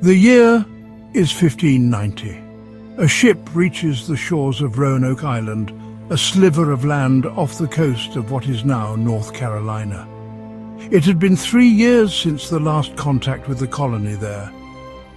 The year is 1590. A ship reaches the shores of Roanoke Island, a sliver of land off the coast of what is now North Carolina. It had been 3 years since the last contact with the colony there.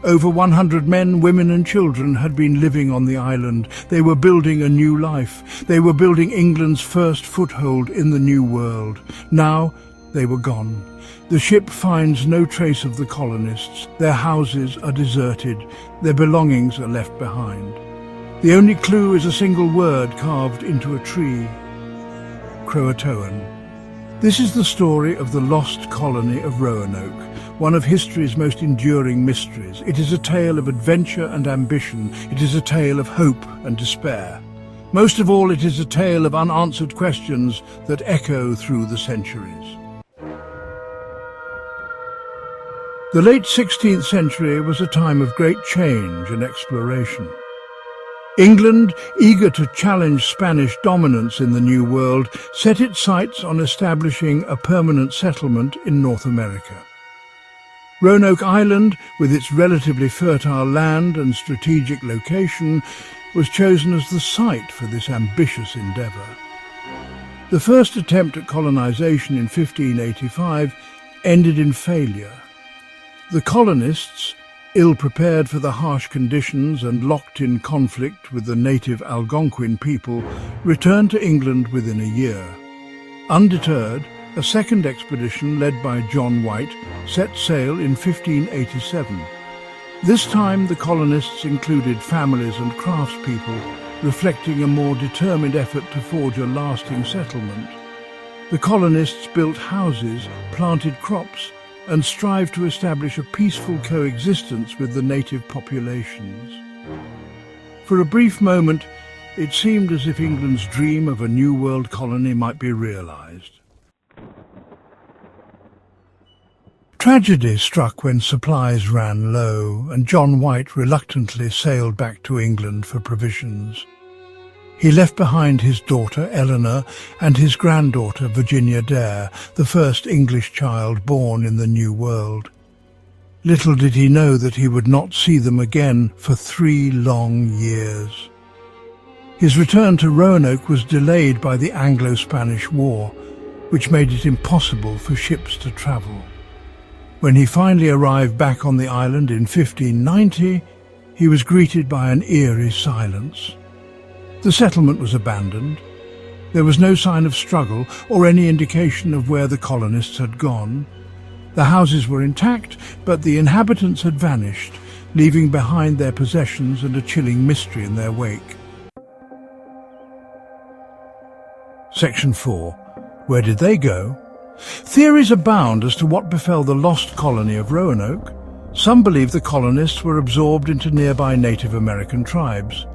Over 100 men, women and children had been living on the island. They were building a new life. They were building England's first foothold in the New World. Now they were gone. The ship finds no trace of the colonists. Their houses are deserted. Their belongings are left behind. The only clue is a single word carved into a tree: Croatoan. This is the story of the Lost Colony of Roanoke, one of history's most enduring mysteries. It is a tale of adventure and ambition. It is a tale of hope and despair. Most of all, it is a tale of unanswered questions that echo through the centuries. The late 16th century was a time of great change and exploration. England, eager to challenge Spanish dominance in the New World, set its sights on establishing a permanent settlement in North America. Roanoke Island, with its relatively fertile land and strategic location, was chosen as the site for this ambitious endeavour. The first attempt at colonization in 1585 ended in failure. The colonists, ill-prepared for the harsh conditions and locked in conflict with the native Algonquin people, returned to England within a year. Undeterred, a second expedition led by John White set sail in 1587. This time the colonists included families and craftspeople, reflecting a more determined effort to forge a lasting settlement. The colonists built houses, planted crops, and strived to establish a peaceful coexistence with the native populations. For a brief moment, it seemed as if England's dream of a New World colony might be realized. Tragedy struck when supplies ran low, and John White reluctantly sailed back to England for provisions. He left behind his daughter Eleanor and his granddaughter Virginia Dare, the first English child born in the New World. Little did he know that he would not see them again for 3 long years. His return to Roanoke was delayed by the Anglo-Spanish War, which made it impossible for ships to travel. When he finally arrived back on the island in 1590, he was greeted by an eerie silence. The settlement was abandoned. There was no sign of struggle or any indication of where the colonists had gone. The houses were intact, but the inhabitants had vanished, leaving behind their possessions and a chilling mystery in their wake. Section 4. Where did they go? Theories abound as to what befell the Lost Colony of Roanoke. Some believe the colonists were absorbed into nearby Native American tribes.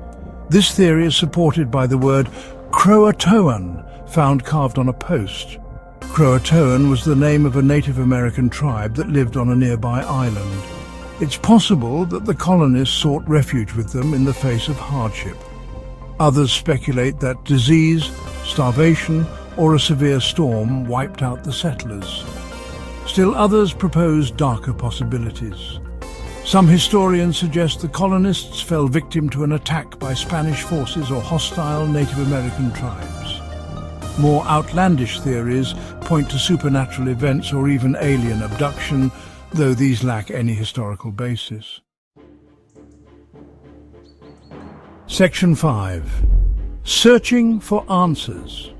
This theory is supported by the word Croatoan, found carved on a post. Croatoan was the name of a Native American tribe that lived on a nearby island. It's possible that the colonists sought refuge with them in the face of hardship. Others speculate that disease, starvation, or a severe storm wiped out the settlers. Still others propose darker possibilities. Some historians suggest the colonists fell victim to an attack by Spanish forces or hostile Native American tribes. More outlandish theories point to supernatural events or even alien abduction, though these lack any historical basis. Section 5. Searching for answers.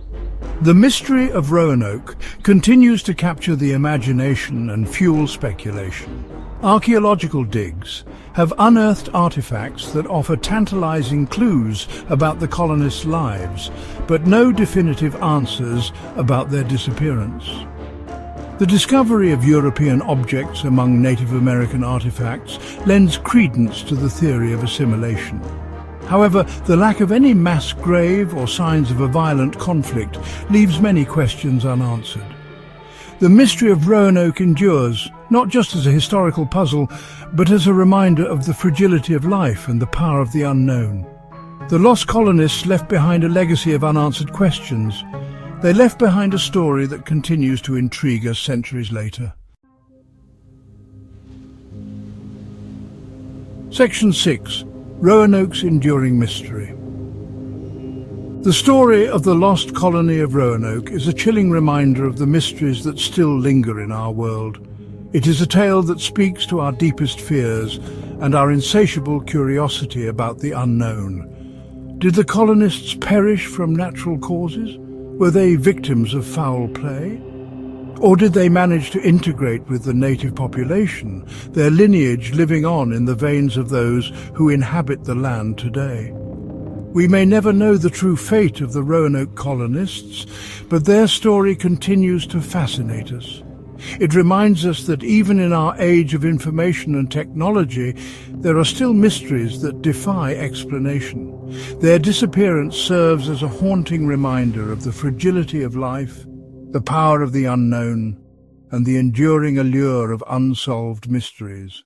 The mystery of Roanoke continues to capture the imagination and fuel speculation. Archaeological digs have unearthed artifacts that offer tantalizing clues about the colonists' lives, but no definitive answers about their disappearance. The discovery of European objects among Native American artifacts lends credence to the theory of assimilation. However, the lack of any mass grave or signs of a violent conflict leaves many questions unanswered. The mystery of Roanoke endures, not just as a historical puzzle, but as a reminder of the fragility of life and the power of the unknown. The lost colonists left behind a legacy of unanswered questions. They left behind a story that continues to intrigue us centuries later. Section 6. Roanoke's Enduring Mystery. The story of the Lost Colony of Roanoke is a chilling reminder of the mysteries that still linger in our world. It is a tale that speaks to our deepest fears and our insatiable curiosity about the unknown. Did the colonists perish from natural causes? Were they victims of foul play? Or did they manage to integrate with the native population, their lineage living on in the veins of those who inhabit the land today? We may never know the true fate of the Roanoke colonists, but their story continues to fascinate us. It reminds us that even in our age of information and technology, there are still mysteries that defy explanation. Their disappearance serves as a haunting reminder of the fragility of life, the power of the unknown, and the enduring allure of unsolved mysteries.